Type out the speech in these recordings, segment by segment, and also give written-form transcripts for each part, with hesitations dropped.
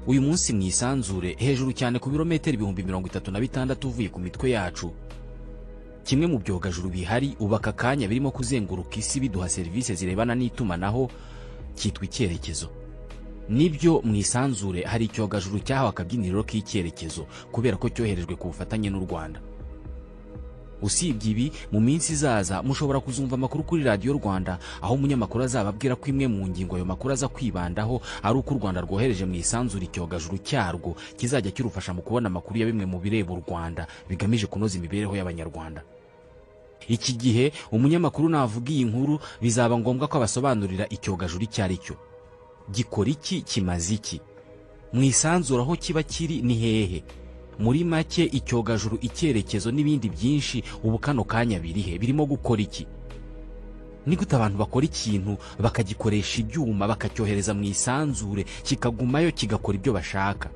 uyu munsi mu isanzure hejuru cyane ku birometero 36,000 uvuye ku mitwe yacu. Kimwe mu byogajuru bihari ubaka kanya birimo kuzenguruka isi biduha serivisi zirebana n'itumanaho cyitwa icyerekezo. Nibyo mu isanzure hari icyogajuru cyahawe akabyiniriro k'icyerekezo kubera ko cyoherejwe ku bufatanye n'u Rwanda. Usibye ibi, mu minsi izaza mushobora kuzumva amakuru kuri Radio Rwanda aho umunyamakuru azababwira ko imwe mu ngingo ayo makuru aza kwibandaho ari uko u Rwanda rwohereje mu isanzure icyogajuru cyarwo kizajya kirufasha mu kubona amakuru ya bimwe mu bireba u Rwanda bigamije kunoza imibereho y'abanyarwanda. Iki gihe umunyamakuru navuga iyi nkuru bizaba ngombwa ko abasobanurira icyogajuru icyo ari cyo, gikora iki, kimaze iki, mu isanzure aho kiba kiri ni hehe, muri make icyogajuru, icyerekezo n'ibindi byinshi ubu kano kanya birihe, birimo gukora iki. Ni gute abantu bakora ikintu bakagikoresha ibyuma bakacyohereza mu isanzure kikagumayo kigakora ibyo bashaka?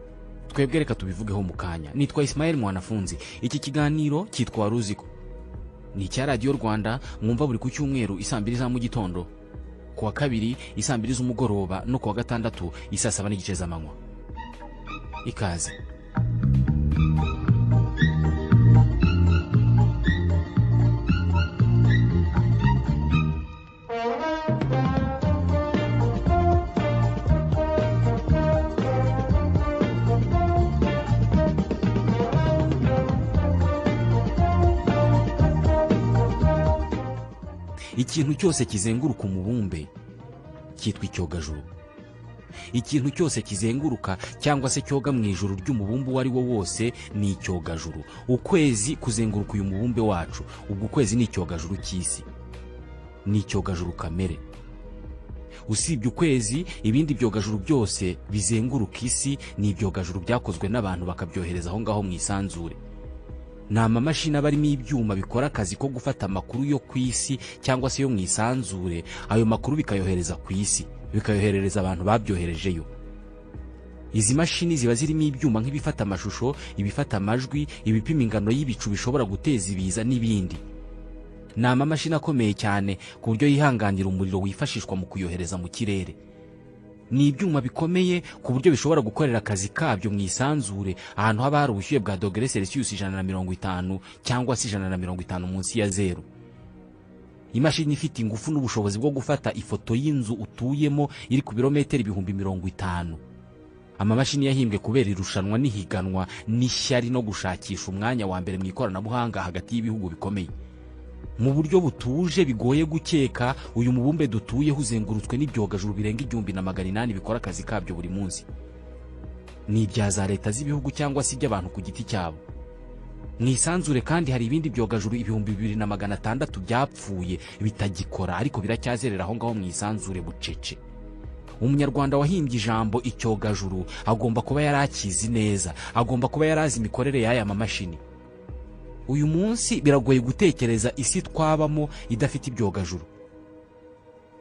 Twebwe reka tubivugeho mu kanya. Nitwa Ismael mwanafunzi. Iki kiganiro cyitwa waruziko. Ni cya Radio Rwanda, mwumva buri ku cyumweru 2:00 za mu gitondo, kuwa kabiri 2:00 z'umugoroba no kuwa gatandatu 7:30 z'amanywa. Ikaze. Ikintu cyose kizenguruka umubumbe cyitwa icyogajuru. Ikintu cyose kizenguruka cyangwa se cyoga mu ijuru ry'umubumbe wari wo wose ni icyogajuru. Ukwezi kuzenguruka uyu mubumbe wacu, ubwo ukwezi ni icyogajuru cy'isi, ni icyogajuru kamere. Usibye ukwezi, ibindi byogajuru byose bizenguruka isi ni ibyogajuru byakozwe n'abantu bakabyohereza aho ngaho mu isanzure. Ni amamashini aba arimo ibyuma bikora akazi ko gufata amakuru yo ku isi cyangwa se yo mu isanzure, ayo makuru bikayohereza ku isi, bikayoherereza abantu babyoherejeyo. Izi mashini ziba zirimo ibyuma nk'ibifata amashusho, ibifata amajwi, ibipima ingano y'ibicu bishobora guteza ibiza n'ibindi. Ni amamashini akomeye cyane ku buryo yihanganira umuriro wifashishwa mu kuyohereza mu kirere. Ni ibyuma bikomeye ku buryo bishobora gukorera akazi kabyo mu isanzure ahantu haba hari ubushyuhe bwa dogere Celsius 150 cyangwa se 150 munsi ya zero. Imashini ifite ingufu n'ubushobozi bwo gufata ifoto y'inzu utuyemo iri ku birometero 50,000. Amamashini yahimbwe kubera irushanwa n'ihiganwa n'ishyari no gushakisha umwanya wa mbere mu ikoranabuhanga hagati y'ibihugu bikomeye. Mu buryo butuje bigoye gukeka, uyu mubumbe dutuye uzengurutswe n'ibyogajuru birenga 1,800 bikora akazi kabyo buri munsi. Ni ibya za leta z'ibihugu cyangwa se iby'abantu ku giti cyabo. Mu isanzure kandi hari ibindi byogajuru 2,600 byapfuye bitagikora, ariko biracyazerera aho ngaho mu isanzure bucece. Umunyarwanda wahimbye ijambo icyogajuru agomba kuba yarakizi neza, agomba kuba yarazi imikorere y'aya mamashini. Uyu munsi biragoye gutekereza isi twabamo idafite ibyogajuru.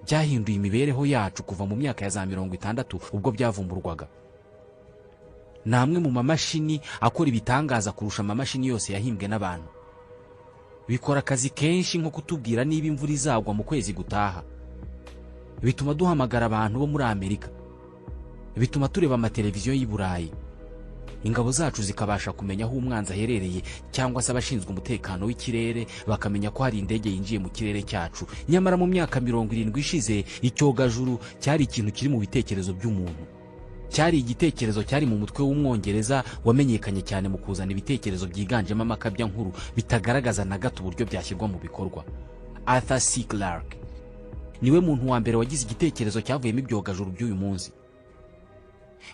Byahinduye imibereho yacu kuva mu myaka ya za 60 ubwo byavumburwaga. Namwe mu mamashini akora ibitangaza kurusha amamashini yose yahimbwe n'abantu. Bikora akazi kenshi nko kutubwira niba imvura izagwa mu kwezi gutaha. Bituma duhamagara abantu bo muri Amerika. Bituma tureba amateleviziyo y'i Burayi. Ingabo zacu zikabasha kumenya aho umwanzi aherereye cyangwa se abashinzwe umutekano w'ikirere bakamenya ko hari indege yinjiye mu kirere cyacu. Nyamara mu myaka 70 ishize icyogajuru cyari ikintu kiri mu bitekerezo by'umuntu. Cyari igitekerezo cyari mu mutwe w'umwongereza wamenyekanye cyane mu kuzana ibitekerezo byiganjemo amakabya nkuru bitagaragaza na gato uburyo byashyirwa mu bikorwa. Arthur C. Clarke niwe muntu wa mbere wagize igitekerezo cyavuyemo ibyogajuru by'uyu munsi.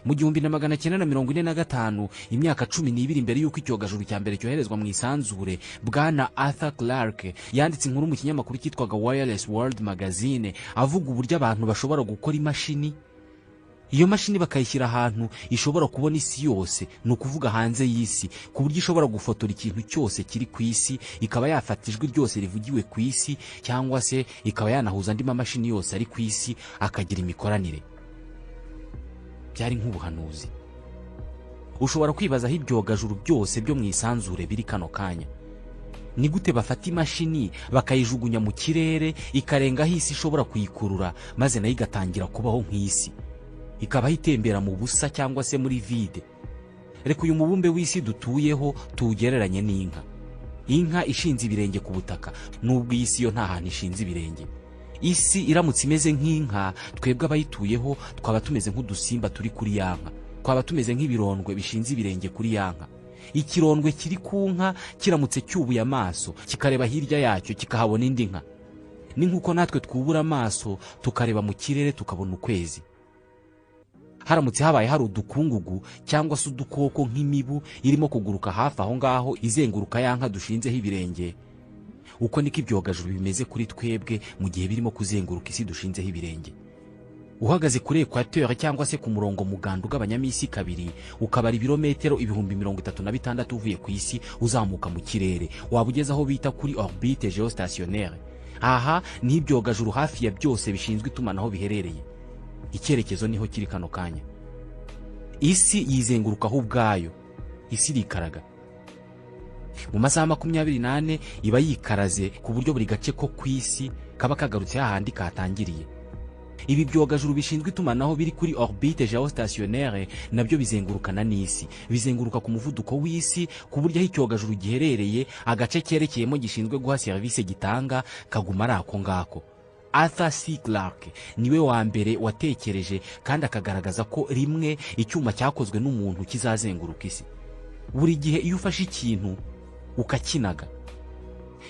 Mu 1945, imyaka 12 imbere y'uko icyogajuru cya mbere cyoherezwa mu isanzure, bwana Arthur Clarke yanditse inkuru mu kinyamakuru cyitwaga Wireless World Magazine avuga uburyo abantu bashobora gukora imashini. Iyo mashini bakayishyira ahantu ishobora kubona isi yose, ni ukuvuga hanze y'isi, ku buryo ishobora gufotora ikintu cyose kiri ku isi, ikaba yafata ijwi ryose rivugiwe ku isi, cyangwa se ikaba yanahuza andi mamashini yose ari ku isi akagira imikoranire. Byari nk'ubuhanuzi. Ushobora kwibaza aho ibyogajuru byose byo mu isanzure biri kano kanya. Ni gute bafata imashini bakayijugunya mu kirere ikarenga aho isi ishobora kuyikurura maze nayo igatangira kubaho nk'isi? ikabaho itembera mu busa cyangwa se muri vide. Reka uyu mubumbe w'isi dutuyeho tuwugereranye n'inka. Inka ishinze ibirenge ku butaka, nubwo iyi si yo nta hantu ishinze ibirenge. Isi iramutse imeze nk'inka, twebwe abayituyeho twaba tumeze nk'udusimba turi kuri ya nka, twaba tumeze nk'ibirondwe bishinze ibirenge kuri ya nka. Ikirondwe kiri ku nka kiramutse cyubuye amaso kikareba hirya yacyo kikahabona indi nka. Ni nk'uko natwe twubura amaso tukareba mu kirere tukabona ukwezi. Haramutse habaye hari udukungugu cyangwa se udukoko nk'imibu irimo kuguruka hafi aho ngaho izenguruka ya nka dushinzeho ibirenge, uko niko ibyogajuru bimeze kuri twebwe mu gihe birimo kuzenguruka isi dushinzeho ibirenge. Uhagaze kuri equateur cyangwa se ku murongo muganda ugabanyamo isi kabiri, ukabara ibirometero 36,000 uvuye ku isi uzamuka mu kirere, waba ugeze aho bita kuri orbite geostationnaire. Aha ni ibyogajuru hafi ya byose bishinzwe itumanaho biherereye. Icyerekezo niho kiri kano kanya. Isi yizengurukaho ubwayo, isi irikaraga. Mu masaha 24 iba yikaraze ku buryo buri gace ko ku isi kaba kagarutse hahandi katangiriye. Ibi byogajuru bishinzwe itumanaho biri kuri orbite geostationnaire nabyo bizengurukana n'isi, bizenguruka ku muvuduko w'isi ku buryo aho icyogajuru giherereye agace cyerekeyemo gishinzwe guha service gitanga kaguma ari ako ngako. Arthur C. Clarke niwe wa mbere watekereje kandi akagaragaza ko rimwe icyuma cyakozwe n'umuntu kizazenguruka isi. Buri gihe iyo ufashe ikintu ukakinaga,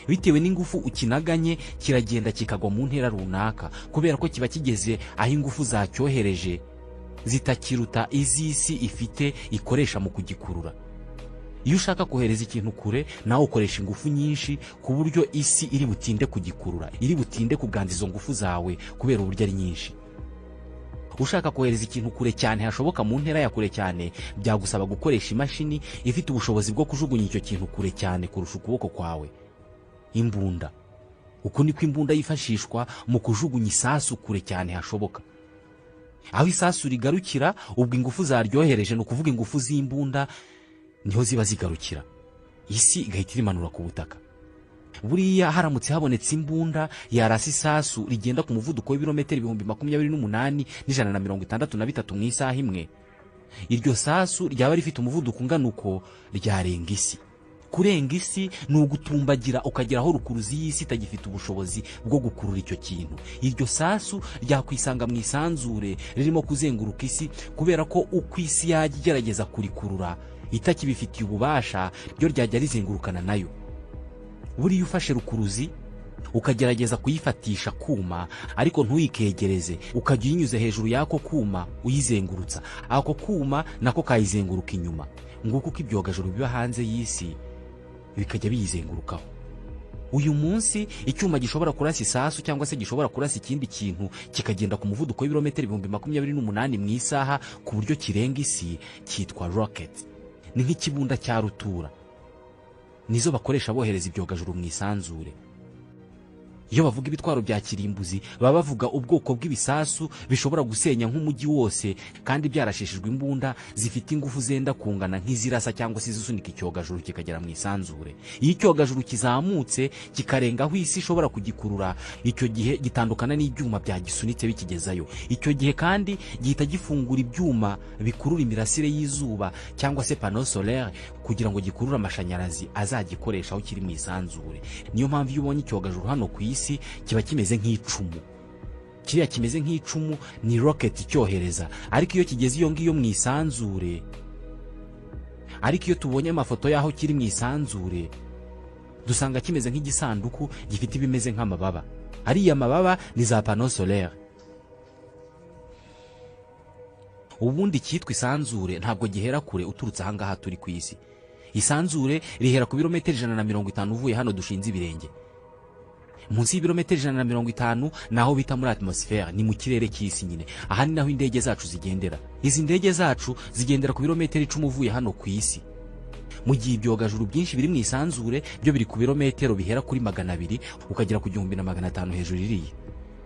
bitewe n'ingufu ukinaganye kiragenda kikagwa mu ntera runaka, kubera ko kiba kigeze aho ingufu zacyohereje zitakiruta iz'isi ifite ikoresha mu kugikurura. Iyo ushaka kohereza ikintu kure, nawe ukoresha ingufu nyinshi ku buryo isi iri butinde kugikurura, iri butinde kuganza izo ngufu zawe kubera uburyo ari nyinshi. Ushaka kohereza ikintu kure cyane hashoboka mu ntera ya kure cyane, byagusaba gukoresha imashini ifite ubushobozi bwo kujugunya icyo kintu kure cyane kurusha ukuboko kwawe. Imbunda. Uko niko imbunda yifashishwa mu kujugunya isasu kure cyane hashoboka. Aho isasu rigarukira, ubwo ingufu zaryohereje, no kuvuga ingufu z'imbunda, niho ziba zigarukira. Isi igahita irimanura ku butaka. Buriya haramutse habonetse imbunda yarasa isasu rigenda ku muvuduko w'ibirometero 28,163 mu isaha imwe, iryo sasu ryaba rifite umuvuduko ungana uko ryarenga isi. Kurenga isi ni ugutumbagira ukagera aho rukuruzi y'isi itagifite ubushobozi bwo gukurura icyo kintu. Iryo sasu ryakwisanga mu isanzure ririmo kuzenguruka isi, kubera ko uko isi yajya igerageza kurikurura itakibifitiye ububasha, ryo ryajya rizengurukana nayo. Buriya ufashe rukuruzi ukagerageza kuyifatisha kuma, ariko ntuyikegereze, ukajya uyinyuze hejuru y'ako kuma uyizengurutsa, ako kuma nako kayizenguruka inyuma. Nguko uko ibyogajuru biba hanze y'isi bikajya biyizengurukaho. Uyu munsi icyuma gishobora kurasa isasu cyangwa se gishobora kurasa ikindi kintu kikagenda ku muvuduko w'ibirometero 28,000 mu isaha ku buryo kirenga isi, cyitwa rocket. Ni nk'ikibunda cya rutura. Nizo bakoresha bohereza ibyogajuru mu isanzure. Iyo bavuga ibitwaro bya kirimbuzi, baba bavuga ubwoko bw'ibisasu bishobora gusenya nk'umujyi wose, kandi byarashishijwe imbunda zifite ingufu zenda kungana nk'izirasa cyangwa se zisunika icyogajuru kikagera mu isanzure. Iyo icyogajuru kizamutse kikarenga aho isi ishobora kugikurura, icyo gihe gitandukana n'ibyuma byagisunitse bikigezayo. Icyo gihe kandi gihita gifungura ibyuma bikurura imirasire y'izuba cyangwa se panneau solaire kugira ngo gikurure amashanyarazi azagikoresha aho kiri mu isanzure. Niyo mpamvu iyo ubonye icyogajuru hano ku isi kiba kimeze nk'icumu. Kiriya kimeze nk'icumu ni rocket icyohereza, ariko iyo kigeze iyo ngiyo mu isanzure, ariko iyo tubonye amafoto y'aho kiri mu isanzure, dusanga kimeze nk'igisanduku gifite ibimeze nk'amababa. Ariya mababa ni za panneau solaire. Ubundi cyitwa isanzure ntabwo gihera kure uturutse aha ngaha turi ku isi. Isanzure rihera ku birometero 150 uvuye hano dushinze ibirenge. Munsi y'ibirometero 150 naho bita muri atmosphere, ni mu kirere cy'isi nyine. Aha ni naho indege zacu zigendera. Izi ndege zacu zigendera ku birometero 10 uvuye hano ku isi. Mu gihe ibyogajuru byinshi biri mu isanzure byo biri ku birometero bihera kuri 200 ukagera ku 1500 hejuru iriye.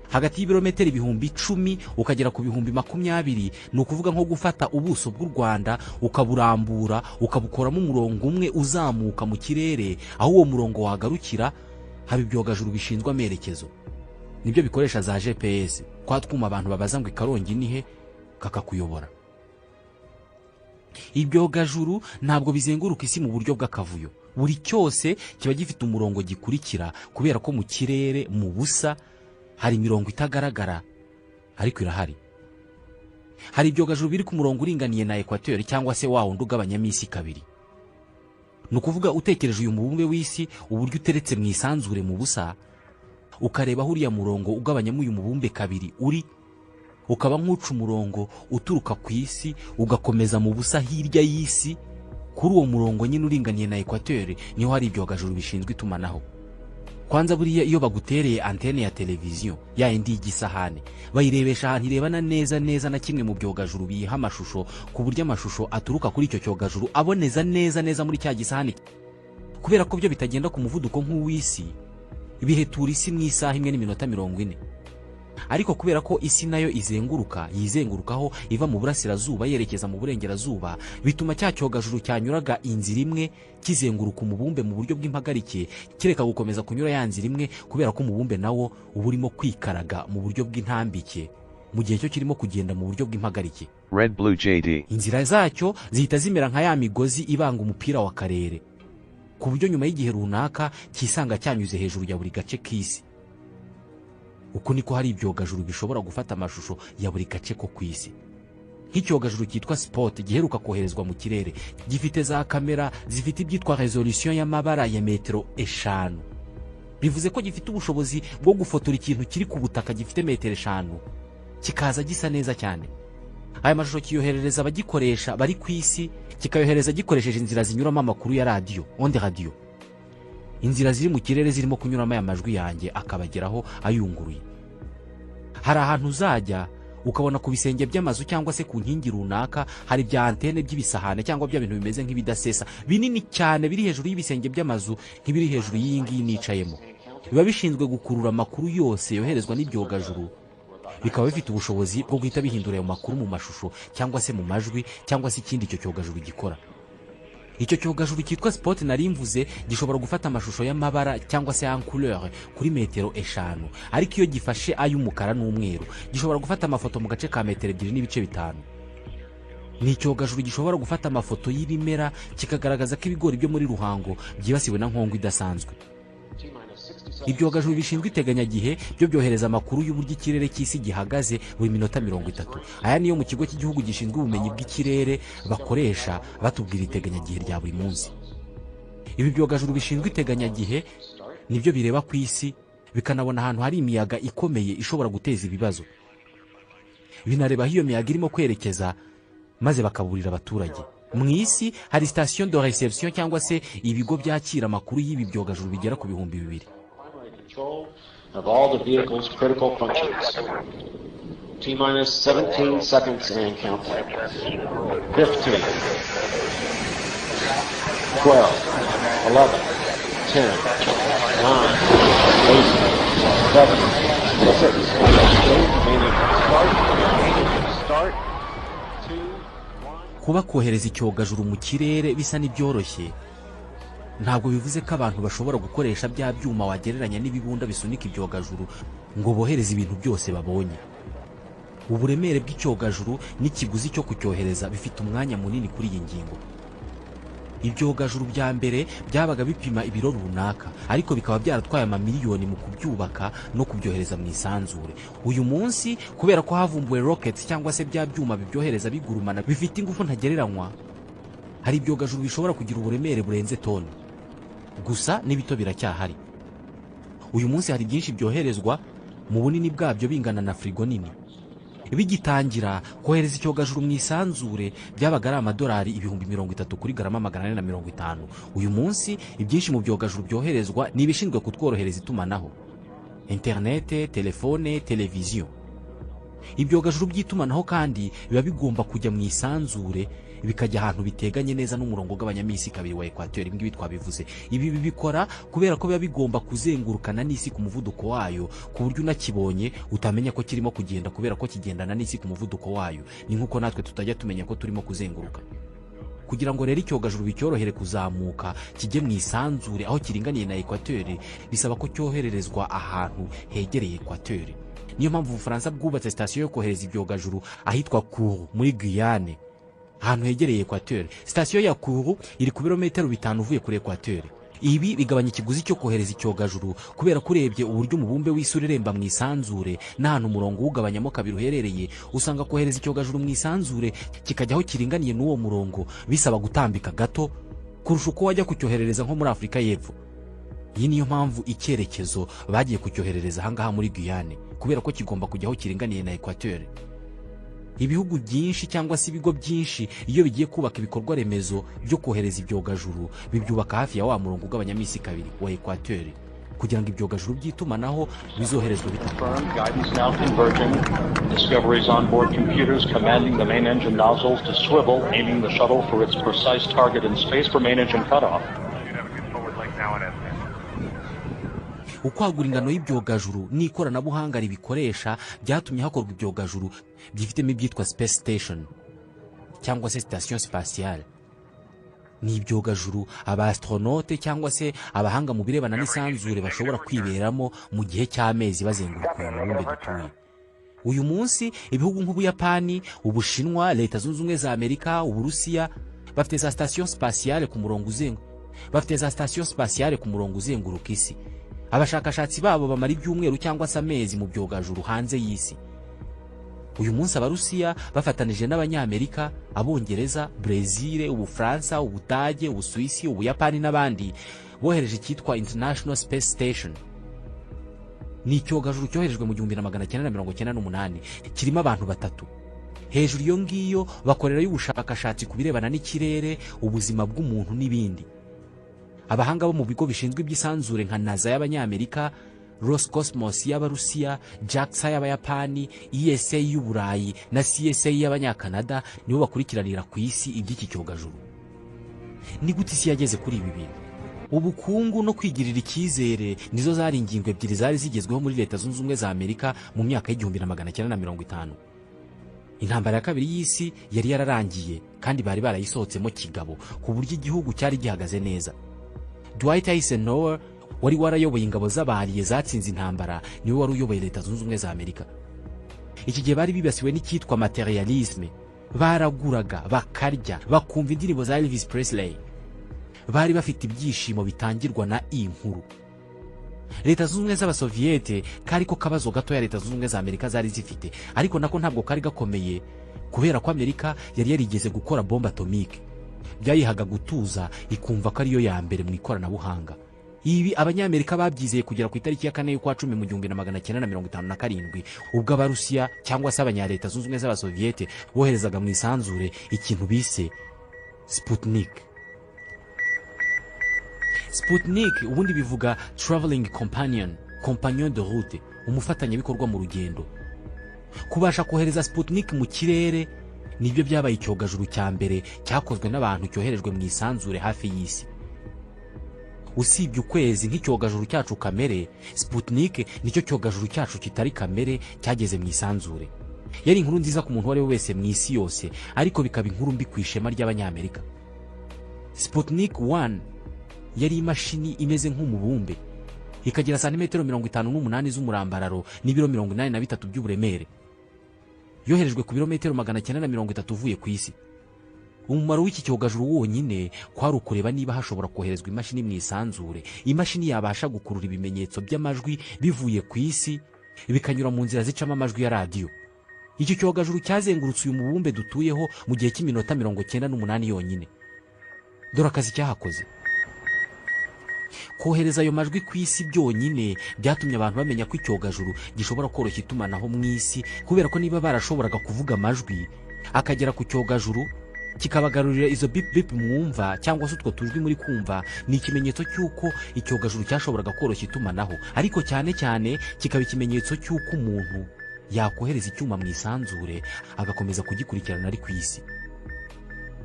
Hagati y'ibirometero 10,000 ukagera ku 20,020, ni ukuvuga nko gufata ubuso bw'u Rwanda ukaburambura ukabukoramo umurongo umwe uzamuka mu kirere, aho uwo murongo wagarukira haba ibyogajuru bishinzwe amerekezo. Nibyo bikoresha za GPS, kwa twuma abantu babaza ngo ikarongi nihe, kakakuyobora. Ibyogajuru ntabwo bizenguruka isi mu buryo bw'akavuyo. Buri cyose kiba gifite umurongo gikurikira, kubera ko mu kirere mu busa hari imirongo itagaragara ariko irahari. Hari ibyogajuru biri ku murongo uringaniye na equateur cyangwa se wa wundi ugabanyamo isi kabiri. Ni ukuvuga utekereje uyu mubumbe w'isi uburyo uteretse mu isanzure mu busa, ukareba huriya murongo ugabanyamo uyu mubumbe kabiri uri, ukaba nk'uca umurongo uturuka ku isi ugakomeza mu busa hirya y'isi. Kuri uwo murongo nyine uringaniye na equateur niho hari ibyogajuru bishinzwe itumanaho. Kwanza buriya iyo bagutereye antene ya televiziyo ya indi y'igisahane, bayirebesha ahantu irebana neza neza na kimwe mu byogajuru biyiha amashusho, ku buryo amashusho aturuka kuri icyo cyogajuru aboneza neza neza muri cya gisahane. Kubera ko byo bitagenda ku muvuduko nk'uw'isi, bihetura isi mu isaha imwe n'iminota 40. Ariko kubera ko isi nayo yizengurukaho iva mu burasirazuba yerekeza mu burengerazuba, bituma cya cyogajuru cyanyuraga inzira imwe kizenguruka umubumbe mu buryo bw'impagarike kireka gukomeza kunyura ya nzira imwe, kubera ko umubumbe nawo uba urimo kwikaraga mu buryo bw'intambike mu gihe cyo kirimo kugenda mu buryo bw'impagarike. Red Blue JD. Inzira zacyo zihita zimera nka ya migozi ibanga umupira wa karere, ku buryo nyuma y'igihe runaka kisanga cyanyuze hejuru ya buri gace k'isi. Uko niko hari ibyogajuru bishobora gufata amashusho ya buri gace ko ku isi. Nk'icyogajuru cyitwa Spot giheruka koherezwa mu kirere, gifite za kamera zifite ibyitwa resolution y'amabara ya metero 5. Bivuze ko gifite ubushobozi bwo gufotora ikintu kiri ku butaka gifite metero 5 kikaza gisa neza cyane. Aya mashusho kiyoherereza abagikoresha bari ku isi, kikayohereza gikoresheje inzira zinyuramo amakuru ya radio, onde radio. Inzira ziri mu kirere zirimo kunyuramo aya majwi yanjye akabageraho ayunguruye. Hari ahantu uzajya ukabona ku bisenge by'amazu cyangwa se ku nkingi runaka hari bya antene by'ibisahane cyangwa bya bintu bimeze nk'ibidasesa binini cyane biri hejuru y'ibisenge by'amazu nk'ibiri hejuru y'ingi nicayemo. Biba bishinzwe gukurura amakuru yose yoherezwa n'ibyogajuru, bikaba bifite ubushobozi bwo guhita bihindura ayo makuru mu mashusho cyangwa se mu majwi cyangwa se ikindi icyo cyogajuru gikora. Icyo cyogajuru cyitwa Spot narimvuze gishobora gufata amashusho y'amabara cyangwa se en couleur kuri metero 5, ariko iyo gifashe ay'umukara n'umweru gishobora gufata amafoto mu gace ka metero 2.5. Ni icyogajuru gishobora gufata amafoto y'ibimera kikagaragaza ko ibigori byo muri Ruhango byibasiwe na nkongo idasanzwe. Ibyogajuru bishinzwe iteganyagihe byo byohereza amakuru y'uburyo ikirere cy'isi gihagaze buri minota 30. Aya niyo mu kigo cy'igihugu gishinzwe ubumenyi bw'ikirere bakoresha batubwira iteganyagihe rya buri munsi. Ibi byogajuru bishinzwe iteganyagihe nibyo bireba ku isi bikanabona ahantu hari imiyaga ikomeye ishobora guteza ibibazo. Binareba hiyo miyaga irimo kwerekeza maze bakaburira abaturage. Mu isi hari station de réception cyangwa se ibigo byakira amakuru y'ibi byogajuru bigera ku 2,000. Of all the vehicle's critical functions. T-minus 17 seconds and counting. 15, 12, 11, 10, 9, 8, 7, 6, start, 2, 1. Kuba kohereza icyogajuru mu kirere bisa n'ibyoroshye, ntabwo bivuze ko abantu bashobora gukoresha bya byuma wagereranya n'ibibunda bisunika ibyogajuru ngo bohereze ibintu byose babonye. Uburemere bw'icyogajuru n'ikiguzi cyo kucyohereza bifite umwanya munini kuri iyi ngingo. Ibyogajuru bya mbere byabaga bipima ibiro runaka, ariko bikaba byaratwaye amamiliyoni mu kubyubaka no kubyohereza mu isanzure. Uyu munsi kubera ko havumbuwe rockets cyangwa se bya byuma bibyohereza bigurumana bifite ingufu ntagereranywa, hari ibyogajuru bishobora kugira uburemere burenze toni. Gusa n'ibito biracyahari. Uyu munsi hari byinshi byoherezwa mu bunini bwabyo bingana na frigo nini. Bigitangira kohereza icyogajuru mu isanzure byabaga ari amadolari 30,000 kuri garama 450. Uyu munsi ibyinshi mu byogajuru byoherezwa ni ibishinzwe kutworohereza itumanaho, internet, telefone, televiziyo. Ibyogajuru by'itumanaho kandi biba bigomba kujya mu isanzure bikajya ahantu biteganye neza n'umurongo ugabanyamisi kabiri wa equateur. Ibi twabivuze. Ibi bibikora kubera ko biba bigomba kuzengurukana n'isi ku muvuduko wayo, ku buryo unakibonye utamenya ko kirimo kugenda kubera ko kigendana n'isi ku muvuduko wayo. Ni nkuko natwe tutajya tumenya ko turimo kuzenguruka. Kugira ngo rero icyogajuru bicyorohere kuzamuka kijye mu isanzure aho kiringaniye na equateur, bisaba ko cyohererezwa ahantu hegereye equateur. niyo mpamvu Ubufaransa bwubatse sitasiyo yo kohereza ibyogajuru ahitwa Kourou muri Guyane, ahantu hegereye Equateur. Sitasiyo ya Kourou iri ku birometero 5 uvuye kuri Equateur. Ibi bigabanya ikiguzi cyo kohereza icyogajuru kubera kurebye uburyo umubumbe w'isi ureremba mu isanzure n'ahantu umurongo ugabanyamo kabiri uherereye, usanga kohereza icyogajuru mu isanzure kikajyaho kiringaniye n'uwo murongo bisaba gutambika gato kurusha uko wajya kucyoherereza nko muri Afurika y'Epfo. Iyi niyo mpamvu icyerekezo bagiye kucyoherereza ahangaha muri Guyane, kubera ko kigomba kujyaho kiringaniye na Equateur. Ibihugu byinshi cyangwa se ibigo byinshi iyo bigiye kubaka ibikorwa remezo byo kohereza ibyogajuru bibyubaka hafi ya wa murongo ugabanyamo isi kabiri wa Equateur, kugira ngo ibyogajuru by'itumanaho bizoherezwe bitandukanye. Guidance now converging. Discoveries on board computers commanding the main engine nozzles to swivel, aiming the shuttle for its precise target in space for main engine cutoff. Ukwagura ingano y'ibyogajuru n'ikoranabuhanga ribikoresha byatumye hakorwa ibyogajuru byifitemo ibyitwa space station cyangwa se station spatiale. Ni ibyogajuru abastronaute cyangwa se abahanga mu birebana n'isanzure bashobora kwiberamo mu gihe cy'amezi bazenguruka uyu mubumbe dutuye. Uyu munsi ibihugu nk'Ubuyapani, Ubushinwa, Leta Zunze Ubumwe za Amerika, Uburusiya bafite za station spatiale ku murongo uzenguruka isi. Abashakashatsi babo bamara ibyumweru cyangwa se amezi mu byogajuru hanze y'isi. Uyu munsi Abarusiya bafatanije n'Abanyamerika, Abongereza, Brazil, Ubufaransa, Ubudage, Ubusuwisi, Ubuyapani n'abandi bohereje icyitwa International Space Station. Ni icyogajuru cyoherejwe mu 1998, kirimo abantu 3. Hejuru iyo ngiyo bakorerayo ubushakashatsi ku birebana n'ikirere, ubuzima bw'umuntu n'ibindi. Abahanga bo mu bigo bishinzwe iby'isanzure nka neza y'Abanyamerika, Roscosmos y'Abarusiya, JAXA y'Abayapani, ESA y'Uburayi na CSA y'Abanyakanada nibo bakurikiranira ku isi iby'iki cyogajuru. Ni gute isi yageze kuri ibi bintu? Ubukungu no kwigirira icyizere nizo zari ingingo ebyiri zari zigezweho muri Leta Zunze Ubumwe za Amerika mu myaka y'1950. Intambara ya kabiri y'isi yari yararangiye kandi bari barayisohotsemo kigabo ku buryo igihugu cyari gihagaze neza. Dwight Eisenhower wari warayoboye ingabo z'abariye zatsinze intambara, niwe wari uyoboye Leta Zunze Ubumwe za Amerika. Iki gihe bari bibasiwe n'icyitwa materialisme, baraguraga, bakarya, bakumva indirimbo za Elvis Presley. Bari bafite ibyishimo bitangirwa na inkuru. Leta Zunze Ubumwe z'Abasoviete kariko kabazo gato ya Leta Zunze Ubumwe za Amerika zari zifite, ariko nako ntabwo kari gakomeye kubera ko Amerika yari yarigeze gukora bombe atomique. Byayihaga gutuza ikumva ko ariyo ya mbere mu ikoranabuhanga. Ibi Abanyamerika babyizeye kugera ku itariki ya 4 y'ukwa 10 mu 1957, ubwo Abarusiya cyangwa se Abanyaleta Zunze Ubumwe z'Abasoviete boherezaga mu isanzure ikintu bise Sputnik. Sputnik ubundi bivuga traveling companion de route, umufatanyabikorwa mu rugendo. Kubasha kohereza Sputnik mu kirere nibyo byabaye icyogajuru cya mbere cyakozwe n'abantu cyoherejwe mu isanzure hafi y'isi. Usibye ukwezi nk'icyogajuru cyacu kamere, Sputnik nicyo cyogajuru cyacu kitari kamere cyageze mu isanzure. Yari inkuru nziza ku muntu wari wese mu isi yose, ariko bikaba inkuru mbi ku ishema ry'Abanyamerika. Sputnik 1 yari imashini imeze nk'umubumbe, ikagira santimetero 58 z'umurambararo n'ibiro 83 by'uburemere. Yoherejwe ku birometero 930 uvuye ku isi. Umumaro w'iki cyogajuru wonyine kwari ukureba niba hashobora koherezwa imashini mu isanzure. Imashini yabasha gukurura ibimenyetso by'amajwi bivuye ku isi bikanyura mu nzira zicamo amajwi ya radio. Iki cyogajuru cyazengurutse uyu mubumbe dutuyeho mu gihe cy'iminota 98 yonyine. Dore akazi cyahakoze. Kohereza ayo majwi ku isi byonyine byatumye abantu bamenya ko icyogajuru gishobora koroshya itumanaho mu isi, kubera ko niba barashoboraga kuvuga amajwi akagera ku cyogajuru kikabagarurira izo bip bip mwumva cyangwa se utwo tujwi muri kumva, ni ikimenyetso cy'uko icyogajuru cyashoboraga koroshya itumanaho, ariko cyane cyane kikaba ikimenyetso cy'uko umuntu yakohereza icyuma mu isanzure agakomeza kugikurikirana ari ku isi.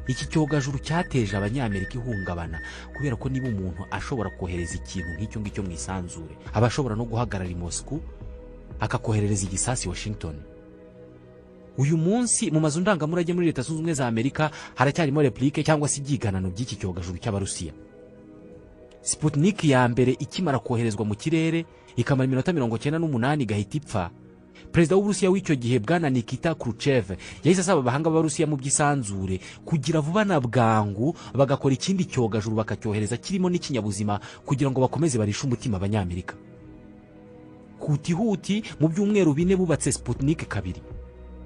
Iki cyogajuru cyateje Abanyamerika ihungabana, kubera ko niba umuntu ashobora kohereza ikintu nk'icyo ngicyo mu isanzure, aba ashobora no guhagarara i Moscow akakoherereza igisasi Washington. Uyu munsi mu mazu ndangamurage muri Leta Zunze Ubumwe za Amerika haracyarimo replique cyangwa se ibyiganano by'iki cyogajuru cy'Abarusiya. Sputnik ya mbere ikimara koherezwa mu kirere ikamara iminota 98 igahita ipfa, perezida w'Uburusiya w'icyo gihe bwana Nikita Khrushchev yahise asaba abahanga b'Abarusiya mu by'isanzure kugira vuba na bwangu bagakora ikindi cyogajuru bakacyohereza kirimo n'ikinyabuzima kugira ngo bakomeze barishe umutima abanyamerika. Huti mu byumweru 4 bubatse Sputnik 2.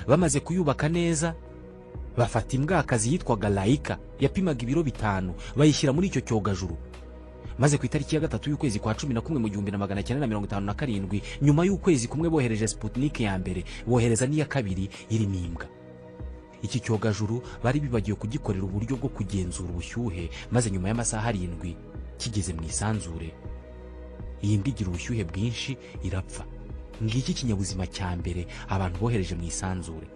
Bamaze kuyubaka neza bafata imbwakazi yitwaga Laika yapimaga ibiro 5 bayishyira muri icyo cyogajuru. Maze ku itariki ya 3 y'ukwezi kwa 11 mu 1957 nyuma y'ukwezi kumwe bohereje Sputnik ya mbere bohereza n'iya kabiri irimo imbwa. Iki cyogajuru bari bibagiye kugikorera uburyo bwo kugenzura ubushyuhe, maze nyuma y'amasaha 7 kigeze mu isanzure iyi mbwa igira ubushyuhe bwinshi irapfa. Ngiki kinyabuzima cya mbere abantu bohereje mu isanzure.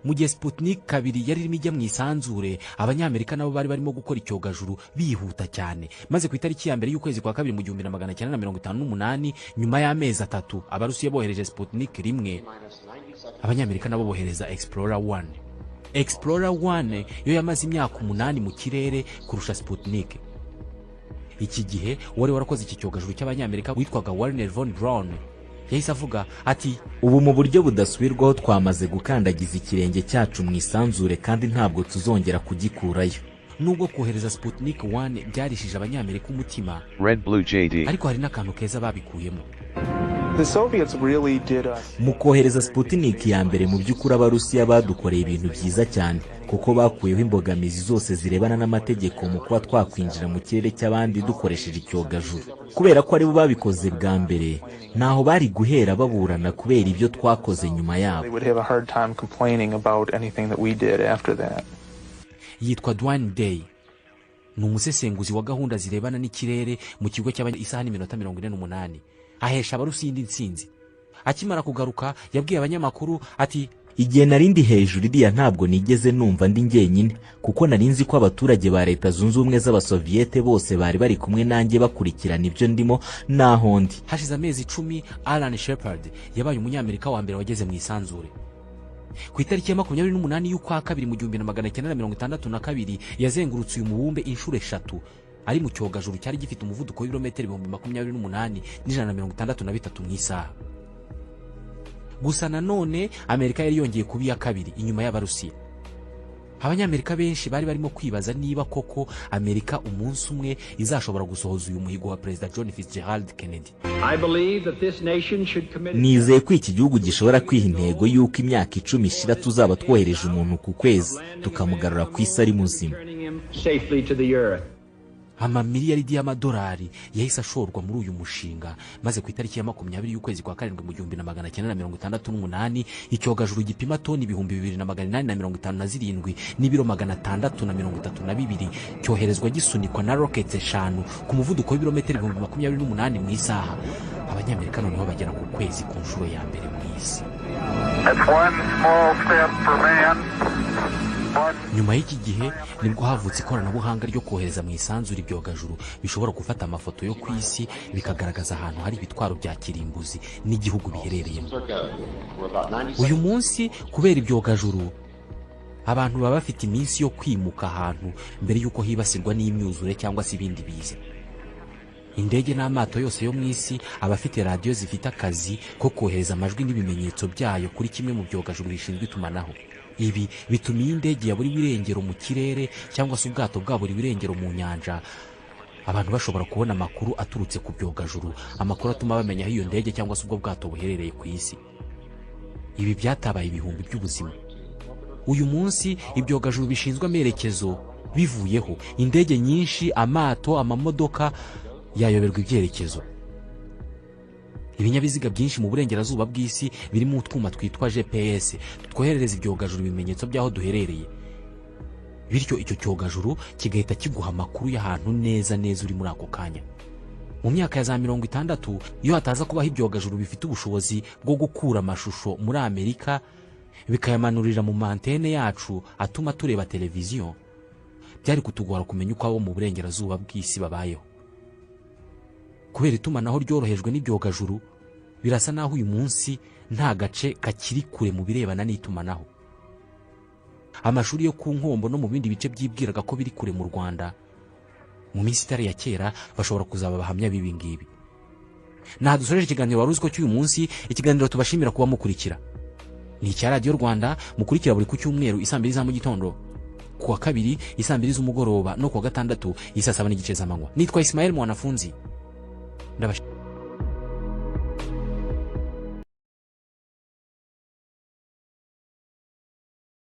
Mu gihe Sputnik 2 yari irimo ijya mu isanzure, abanyamerika nabo bari barimo gukora icyogajuru bihuta cyane. Maze ku itariki ya mbere y'ukwezi kwa 2 mu 1958 nyuma y'amezi 3 Abarusiya bohereje Sputnik 1, abanyamerika nabo bohereza Explorer 1. Explorer 1 yo yamaze imyaka 8 mu kirere kurusha Sputnik. Iki gihe wari warakoze iki cyogajuru cy'abanyamerika witwaga Werner von Braun yahise avuga ati, ubu mu buryo budasubirwaho twamaze gukandagiza ikirenge cyacu mu isanzure kandi ntabwo tuzongera kugikurayo. Nubwo kohereza Sputnik 1 byarishije abanyamerika umutima, Red Blue JD, ariko hari n'akantu keza babikuyemo. Mu kohereza Sputnik ya mbere mu by'ukuri Abarusiya badukoreye ibintu byiza cyane kuko bakuyeho imbogamizi zose zirebana n'amategeko mu kuba twakwinjira mu kirere cy'abandi dukoresheje icyogajuru. Kubera ko ari bo babikoze bwa mbere, naho bari guhera baburana kubera ibyo twakoze nyuma yabo. Yitwa Dwayne Day, ni umusesenguzi wa gahunda zirebana n'ikirere mu kigo cy'Isaha n'iminota 48. Ahesha Abarusiya indi ntsinzi. Akimara kugaruka yabwiye abanyamakuru ati, igihe narindi hejuru iriya ntabwo nigeze numva ndi njyenyine kuko narinzi ko abaturage ba Leta Zunze Ubumwe z'Abasoviyete bose bari bari kumwe nanjye bakurikirana ibyo ndimo naho ndi. Hashize amezi 10 Alan Shepard yabaye umunyamerika wa mbere wageze mu isanzure. Ku itariki ya 28 y'ukwa 2 mu 1962 yazengurutse uyu mubumbe inshuro 3 ari mu cyogajuru cyari gifite umuvuduko w'ibirometero 28 n'ijana mu isaha. Gusa nanone Amerika yari yongeye kuba iya kabiri inyuma y'Abarusiya. Abanyamerika benshi bari barimo kwibaza niba koko Amerika umunsi umwe izashobora gusohoza uyu muhigo wa Perezida John Fitzgerald Kennedy. Nizeye ko iki gihugu gishobora kwiha intego y'uko imyaka 10 ishira tuzaba twohereje umuntu ku kwezi tukamugarura ku isi ari muzima. Amamiliyaridi y'amadolari yahise ashorwa muri uyu mushinga, maze ku itariki ya 20 y'ukwezi kwa 7 mu 1968 icyogajuru gipima toni 2857 n'ibiro 632 cyoherezwa gisunikwa na rockets 5 ku muvuduko w'ibirometero 28 mu isaha. Abanyamerika noneho bagera ku kwezi ku nshuro ya mbere mu isi. Nyuma y'iki gihe nibwo havutse ikoranabuhanga ryo kohereza mu isanzure ibyogajuru bishobora gufata amafoto yo ku isi bikagaragaza ahantu hari ibitwaro bya kirimbuzi n'igihugu biherereyemo. Uyu munsi kubera ibyogajuru abantu baba bafite iminsi yo kwimuka ahantu mbere y'uko hibasirwa n'imyuzure cyangwa se ibindi biza. Indege n'amato yose yo mu isi abafite radio zifite akazi ko kohereza amajwi n'ibimenyetso byayo kuri kimwe mu byogajuru bishinzwe itumanaho. Ibi bituma indege ya buri birengero mu kirere cyangwa se ubwato bwa buri birengero mu nyanja abantu bashobora kubona amakuru aturutse ku byogajuru, amakuru atuma bamenya aho iyo ndege cyangwa se ubwo bwato buherereye ku isi. Ibi byatabaye ibihumbi by'ubuzima. Uyu munsi ibyogajuru bishinzwe amerekezo bivuyeho, indege nyinshi, amato, amamodoka yayoberwa ibyerekezo. Ibinyabiziga byinshi mu burengerazuba bw'isi birimo utwuma twitwa GPS twoherereza ibyogajuru ibimenyetso by'aho duherereye. Bityo icyo cyogajuru kigahita kiguha amakuru y'ahantu neza uri muri ako kanya. Mu myaka ya za 60 iyo hataza kubaho ibyogajuru bifite ubushobozi bwo gukura amashusho muri Amerika bikayamanurira mu mantene yacu atuma tureba televiziyo, byari kutugora kumenya uko abo mu burengerazuba bw'isi babayeho. Kubera itumanaho ryorohejwe n'ibyogajuru birasa naho uyu munsi nta gace kakiri kure mu birebana n'itumanaho. Amashuri yo ku Nkombo no mu bindi bice byibwiraga ko biri kure mu Rwanda mu minsi itari ya kera bashobora kuzaba bahamya bibi ngibi. Naha dusoreje ikiganiro wari uzi ko cy'uyu munsi, ikiganiro tubashimira kuba mukurikira. Ni icya Radio Rwanda, mukurikira buri ku cyumweru isaa 2 za mu gitondo, kuwa kabiri isaa 2 z'umugoroba no kuwa gatandatu isaa 7 n'igice z'amanywa. Nitwa Ismael mwanafunzi. Ndabashimira.